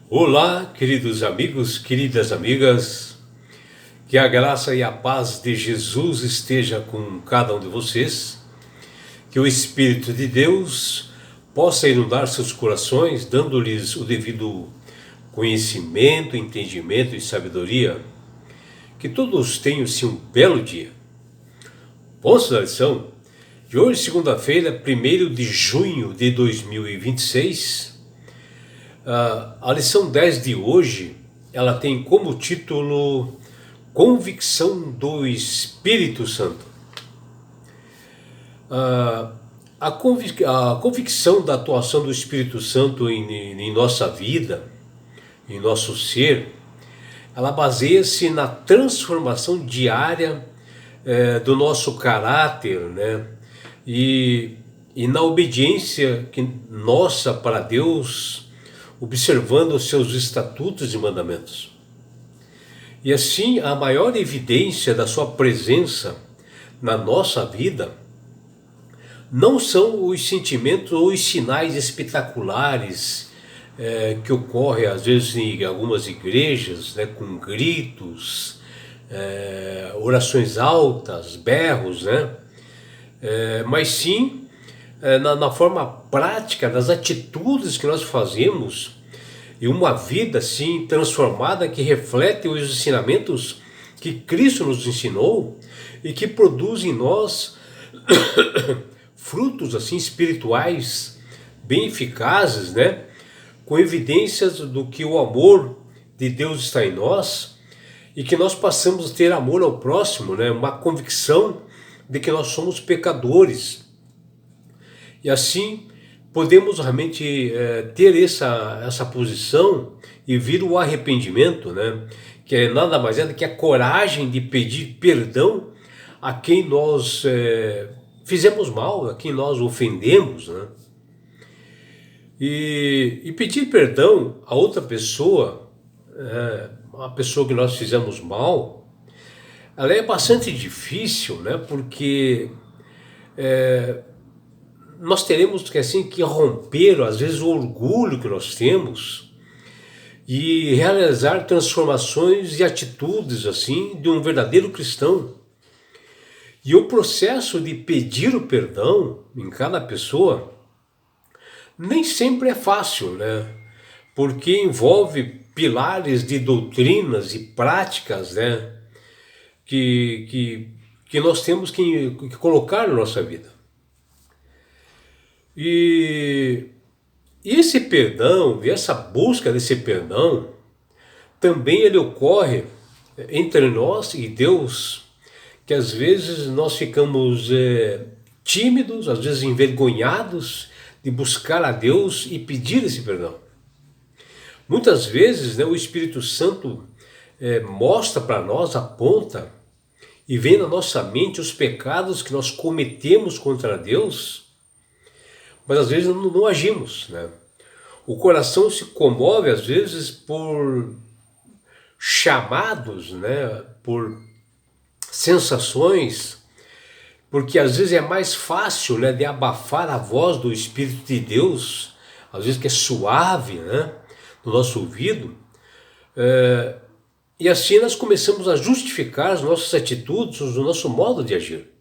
Olá, queridos amigos, queridas amigas, que a graça e a paz de Jesus esteja com cada um de vocês, que o Espírito de Deus possa inundar seus corações, dando-lhes o devido conhecimento, entendimento e sabedoria, que todos tenham sim um belo dia. Vamos à lição de hoje, segunda-feira, 1º de junho de 2026. A lição 10 de hoje, ela tem como título Convicção do Espírito Santo. A convicção da atuação do Espírito Santo em nossa vida, em nosso ser, ela baseia-se na transformação diária do nosso caráter, né? E na obediência nossa para Deus, observando os seus estatutos e mandamentos. E assim, a maior evidência da sua presença na nossa vida não são os sentimentos ou os sinais espetaculares que ocorrem às vezes em algumas igrejas, né, com gritos, orações altas, berros, né? Mas sim na forma prática das atitudes que nós fazemos e uma vida assim transformada que reflete os ensinamentos que Cristo nos ensinou e que produz em nós frutos assim espirituais bem eficazes, né? Com evidências do que o amor de Deus está em nós e que nós passamos a ter amor ao próximo, né? Uma convicção de que nós somos pecadores. E assim podemos realmente ter essa posição e vir o arrependimento, né? Que é nada mais é do que a coragem de pedir perdão a quem nós fizemos mal, a quem nós ofendemos, né? E pedir perdão a outra pessoa, a pessoa que nós fizemos mal, ela é bastante difícil, né? Porque nós teremos que romper, às vezes, o orgulho que nós temos e realizar transformações e atitudes assim de um verdadeiro cristão. E o processo de pedir o perdão em cada pessoa nem sempre é fácil, né? Porque envolve pilares de doutrinas e práticas, né? Que nós temos que colocar na nossa vida. E esse perdão, e essa busca desse perdão, também ele ocorre entre nós e Deus, que às vezes nós ficamos tímidos, às vezes envergonhados de buscar a Deus e pedir esse perdão. Muitas vezes, né, o Espírito Santo mostra para nós, aponta e vem na nossa mente os pecados que nós cometemos contra Deus, mas às vezes não agimos, né? O coração se comove às vezes por chamados, né? Por sensações, porque às vezes é mais fácil, né, de abafar a voz do Espírito de Deus, às vezes que é suave, né, no nosso ouvido, e assim nós começamos a justificar as nossas atitudes, o nosso modo de agir.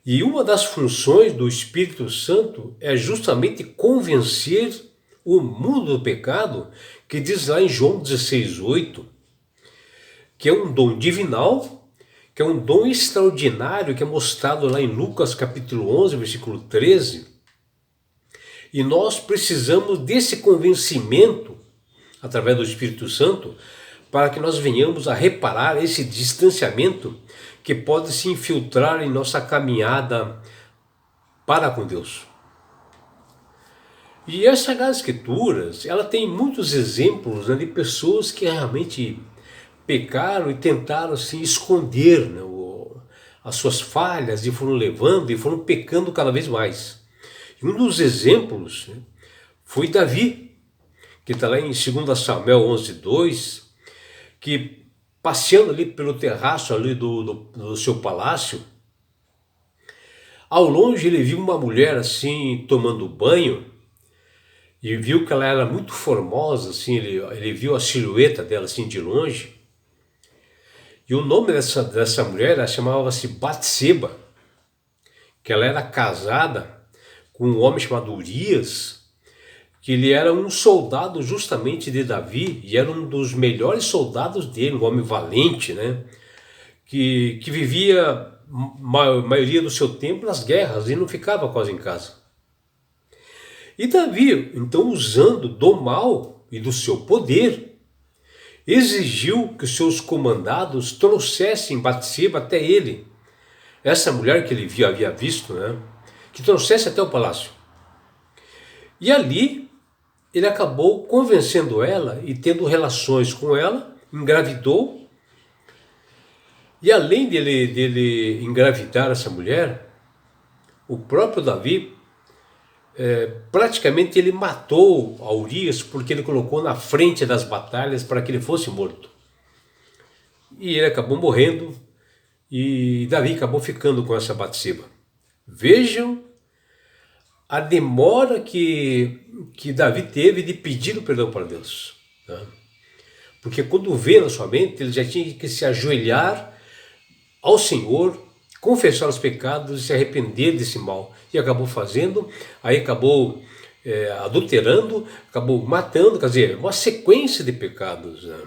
E uma das funções do Espírito Santo é justamente convencer o mundo do pecado, que diz lá em João 16:8, que é um dom divinal, que é um dom extraordinário, que é mostrado lá em Lucas capítulo 11, versículo 13. E nós precisamos desse convencimento, através do Espírito Santo, para que nós venhamos a reparar esse distanciamento que pode se infiltrar em nossa caminhada para com Deus. E as Sagradas Escrituras, ela tem muitos exemplos, né, de pessoas que realmente pecaram e tentaram assim, esconder, né, as suas falhas e foram levando e foram pecando cada vez mais. E um dos exemplos, né, foi Davi, que está lá em 2 Samuel 11:2, que passeando ali pelo terraço ali do seu palácio, ao longe ele viu uma mulher assim tomando banho e viu que ela era muito formosa, assim, ele viu a silhueta dela assim de longe. E o nome dessa mulher, ela chamava-se Batseba, que ela era casada com um homem chamado Urias, que ele era um soldado justamente de Davi, e era um dos melhores soldados dele, um homem valente, né? Que vivia a maioria do seu tempo nas guerras e não ficava quase em casa. E Davi, então, usando do mal e do seu poder, exigiu que os seus comandados trouxessem Batseba até ele, essa mulher que ele havia visto, né? Que trouxesse até o palácio. E ali ele acabou convencendo ela e tendo relações com ela, engravidou. E além dele engravidar essa mulher, o próprio Davi, praticamente ele matou a Urias porque ele colocou na frente das batalhas para que ele fosse morto. E ele acabou morrendo e Davi acabou ficando com essa Batseba. Vejam a demora que Davi teve de pedir o perdão para Deus. Tá? Porque quando veio na sua mente, ele já tinha que se ajoelhar ao Senhor, confessar os pecados e se arrepender desse mal. E acabou fazendo, aí acabou adulterando, acabou matando, quer dizer, uma sequência de pecados. Né?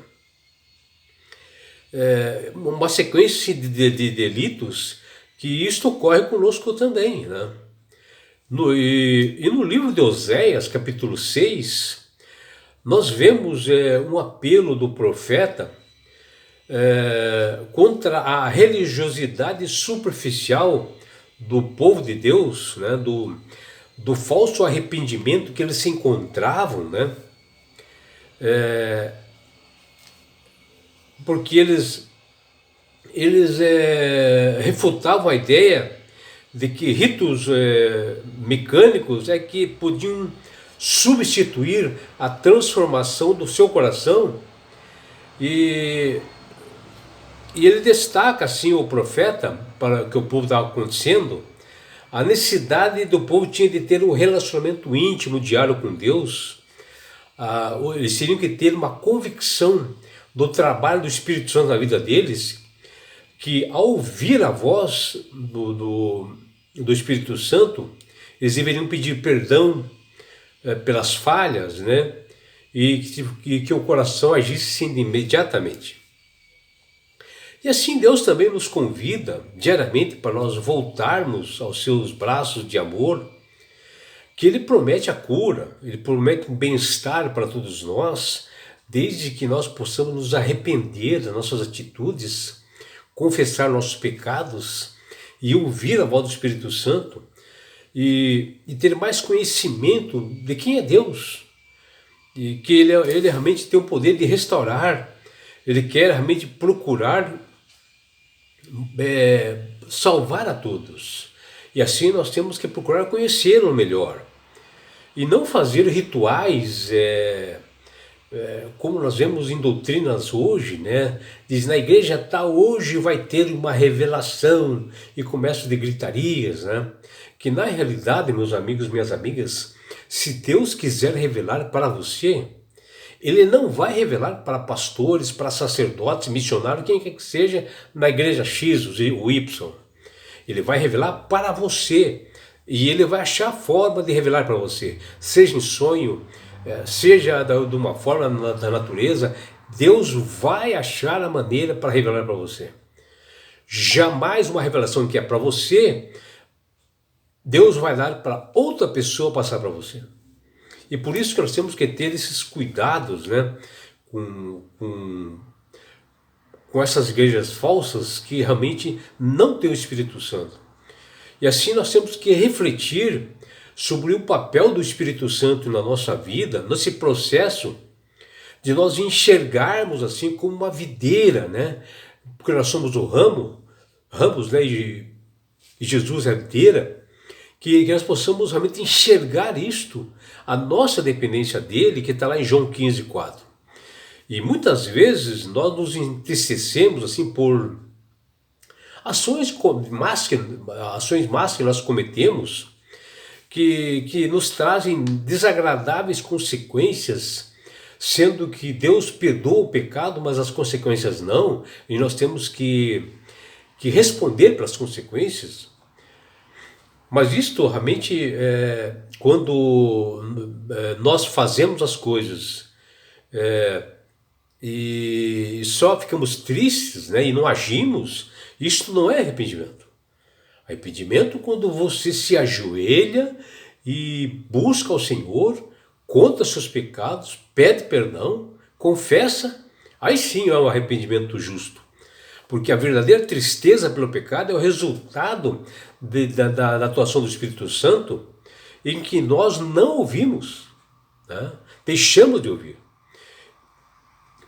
Uma sequência de delitos, que isto ocorre conosco também. Né? E no livro de Oséias, capítulo 6, nós vemos um apelo do profeta contra a religiosidade superficial do povo de Deus, né, do falso arrependimento que eles se encontravam, né, porque eles refutavam a ideia de que ritos mecânicos que podiam substituir a transformação do seu coração. E ele destaca assim, o profeta, para que o povo estava acontecendo, a necessidade do povo tinha de ter um relacionamento íntimo, diário com Deus. Eles teriam que ter uma convicção do trabalho do Espírito Santo na vida deles, que ao ouvir a voz do Espírito Santo, eles deveriam pedir perdão pelas falhas, né? E que o coração agisse imediatamente. E assim Deus também nos convida diariamente para nós voltarmos aos seus braços de amor, que Ele promete a cura, Ele promete um bem-estar para todos nós, desde que nós possamos nos arrepender das nossas atitudes, confessar nossos pecados e ouvir a voz do Espírito Santo e ter mais conhecimento de quem é Deus, e que ele realmente tem o poder de restaurar, Ele quer realmente procurar salvar a todos. E assim nós temos que procurar conhecê-lo melhor. E não fazer rituais como nós vemos em doutrinas hoje, né? Diz, na igreja tal, hoje vai ter uma revelação, e começa de gritarias, né? Que na realidade, meus amigos, minhas amigas, se Deus quiser revelar para você, Ele não vai revelar para pastores, para sacerdotes, missionários, quem quer que seja, na igreja X ou Y. Ele vai revelar para você. E Ele vai achar forma de revelar para você. Seja em sonho, seja de uma forma da natureza, Deus vai achar a maneira para revelar para você. Jamais uma revelação que é para você, Deus vai dar para outra pessoa passar para você. E por isso que nós temos que ter esses cuidados, né, com essas igrejas falsas que realmente não têm o Espírito Santo. E assim nós temos que refletir sobre o papel do Espírito Santo na nossa vida, nesse processo de nós enxergarmos assim como uma videira, né? Porque nós somos o ramos, né? E Jesus é a videira, que nós possamos realmente enxergar isto, a nossa dependência dele, que está lá em João 15:4. E muitas vezes nós nos entristecemos assim por ações más que nós cometemos, que nos trazem desagradáveis consequências, sendo que Deus perdoa o pecado, mas as consequências não, e nós temos que responder pelas consequências. Mas isto realmente, quando nós fazemos as coisas e só ficamos tristes, né, e não agimos, isto não é arrependimento. Arrependimento quando você se ajoelha e busca ao Senhor, conta seus pecados, pede perdão, confessa, aí sim é um arrependimento justo. Porque a verdadeira tristeza pelo pecado é o resultado da atuação do Espírito Santo, em que nós não ouvimos, né? Deixamos de ouvir.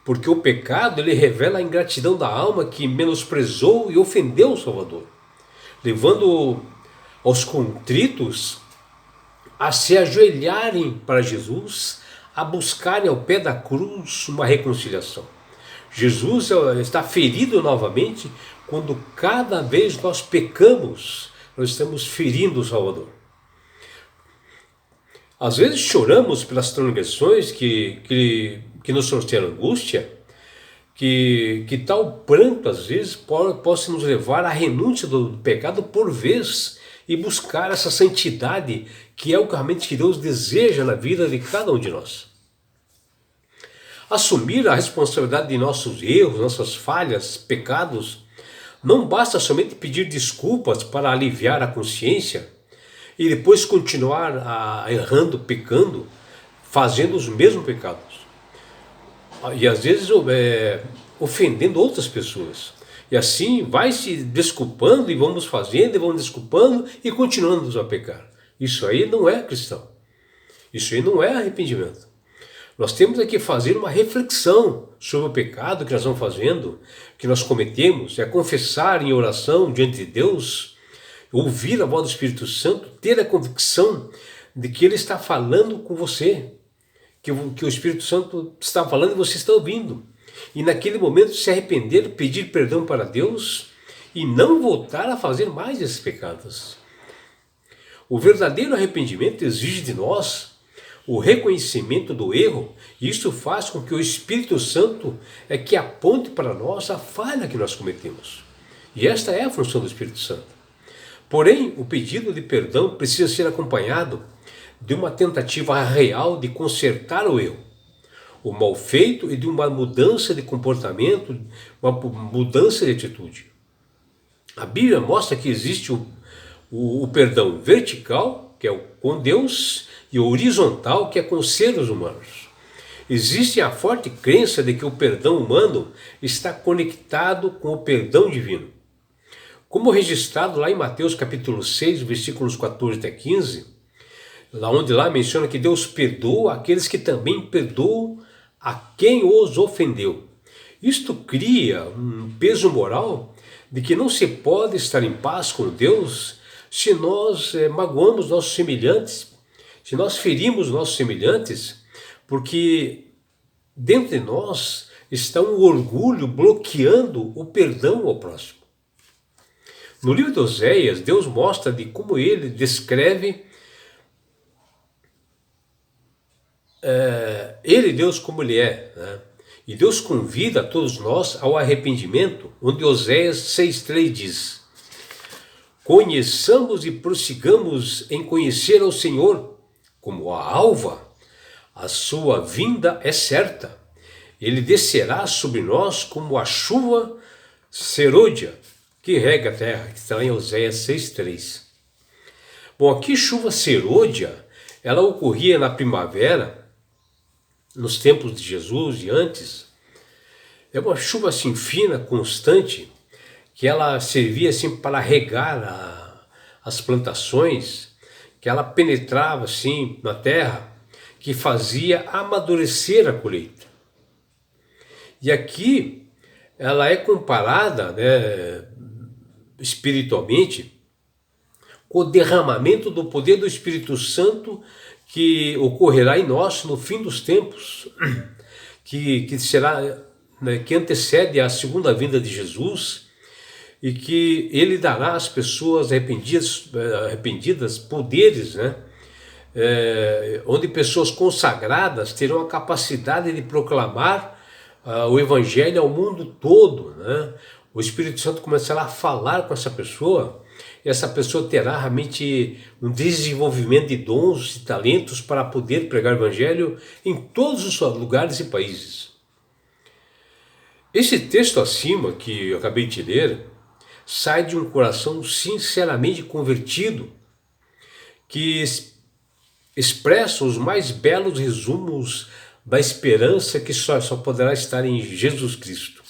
Porque o pecado, ele revela a ingratidão da alma que menosprezou e ofendeu o Salvador, levando aos contritos a se ajoelharem para Jesus, a buscarem ao pé da cruz uma reconciliação. Jesus está ferido novamente quando cada vez nós pecamos, nós estamos ferindo o Salvador. Às vezes choramos pelas transgressões que nos trouxeram angústia, que tal pranto às vezes possa nos levar à renúncia do pecado por vez e buscar essa santidade que é o que realmente Deus deseja na vida de cada um de nós. Assumir a responsabilidade de nossos erros, nossas falhas, pecados, não basta somente pedir desculpas para aliviar a consciência e depois continuar errando, pecando, fazendo os mesmos pecados. E às vezes ofendendo outras pessoas. E assim vai se desculpando e vamos fazendo e vamos desculpando e continuando a pecar. Isso aí não é cristão. Isso aí não é arrependimento. Nós temos que fazer uma reflexão sobre o pecado que nós estamos fazendo, que nós cometemos, confessar em oração diante de Deus, ouvir a voz do Espírito Santo, ter a convicção de que Ele está falando com você, que o Espírito Santo está falando e você está ouvindo. E naquele momento se arrepender, pedir perdão para Deus e não voltar a fazer mais esses pecados. O verdadeiro arrependimento exige de nós o reconhecimento do erro, e isso faz com que o Espírito Santo que aponte para nós a falha que nós cometemos. E esta é a função do Espírito Santo. Porém, o pedido de perdão precisa ser acompanhado de uma tentativa real de consertar o erro, o mal feito, e de uma mudança de comportamento, uma mudança de atitude. A Bíblia mostra que existe o perdão vertical, que é com Deus, e o horizontal, que é com os seres humanos. Existe a forte crença de que o perdão humano está conectado com o perdão divino. Como registrado lá em Mateus capítulo 6, versículos 14 até 15, onde menciona que Deus perdoa aqueles que também perdoam a quem os ofendeu. Isto cria um peso moral de que não se pode estar em paz com Deus se nós magoamos nossos semelhantes, se nós ferimos nossos semelhantes, porque dentro de nós está um orgulho bloqueando o perdão ao próximo. No livro de Oséias, Deus mostra de como ele descreve ele, Deus, como ele é, né? E Deus convida a todos nós ao arrependimento, onde Oséias 6,3 diz: conheçamos e prossigamos em conhecer ao Senhor, como a alva, a sua vinda é certa. Ele descerá sobre nós como a chuva serôdia, que rega a terra, que está em Oséias 6,3. Bom, aqui chuva serôdia, ela ocorria na primavera, nos tempos de Jesus e antes. É uma chuva assim fina, constante, que ela servia assim para regar as plantações, que ela penetrava assim na terra, que fazia amadurecer a colheita. E aqui ela é comparada, né, espiritualmente, com o derramamento do poder do Espírito Santo que ocorrerá em nós no fim dos tempos, que será, né, que antecede a segunda vinda de Jesus, e que ele dará às pessoas arrependidas poderes, né, onde pessoas consagradas terão a capacidade de proclamar o Evangelho ao mundo todo, né? O Espírito Santo começará a falar com essa pessoa, e essa pessoa terá realmente um desenvolvimento de dons e talentos para poder pregar o Evangelho em todos os lugares e países. Esse texto acima que eu acabei de ler sai de um coração sinceramente convertido, que expressa os mais belos resumos da esperança que só poderá estar em Jesus Cristo.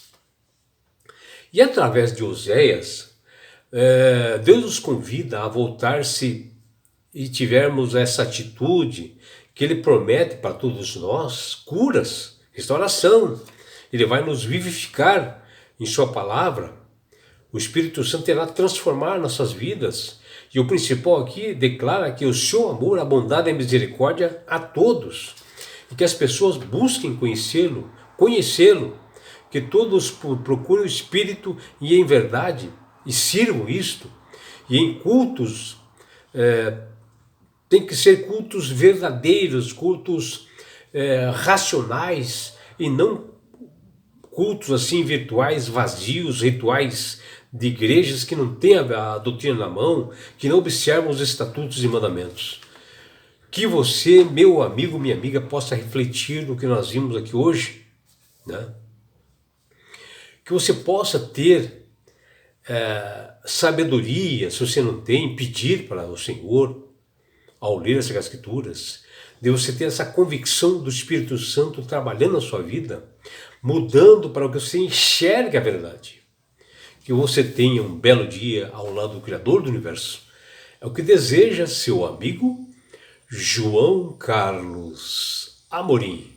E através de Oséias, Deus nos convida a voltar-se e tivermos essa atitude que Ele promete para todos nós, curas, restauração. Ele vai nos vivificar em sua palavra. O Espírito Santo irá transformar nossas vidas. E o principal aqui declara que o seu amor, a bondade e a misericórdia a todos. E que as pessoas busquem conhecê-lo, que todos procurem o Espírito e em verdade, e sirvam isto. E em cultos, tem que ser cultos verdadeiros, cultos racionais, e não cultos assim virtuais, vazios, rituais de igrejas que não têm a doutrina na mão, que não observam os estatutos e mandamentos. Que você, meu amigo, minha amiga, possa refletir no que nós vimos aqui hoje, né? Que você possa ter sabedoria, se você não tem, pedir para o Senhor, ao ler essas escrituras, de você ter essa convicção do Espírito Santo trabalhando na sua vida, mudando para que você enxergue a verdade. Que você tenha um belo dia ao lado do Criador do Universo. É o que deseja seu amigo João Carlos Amorim.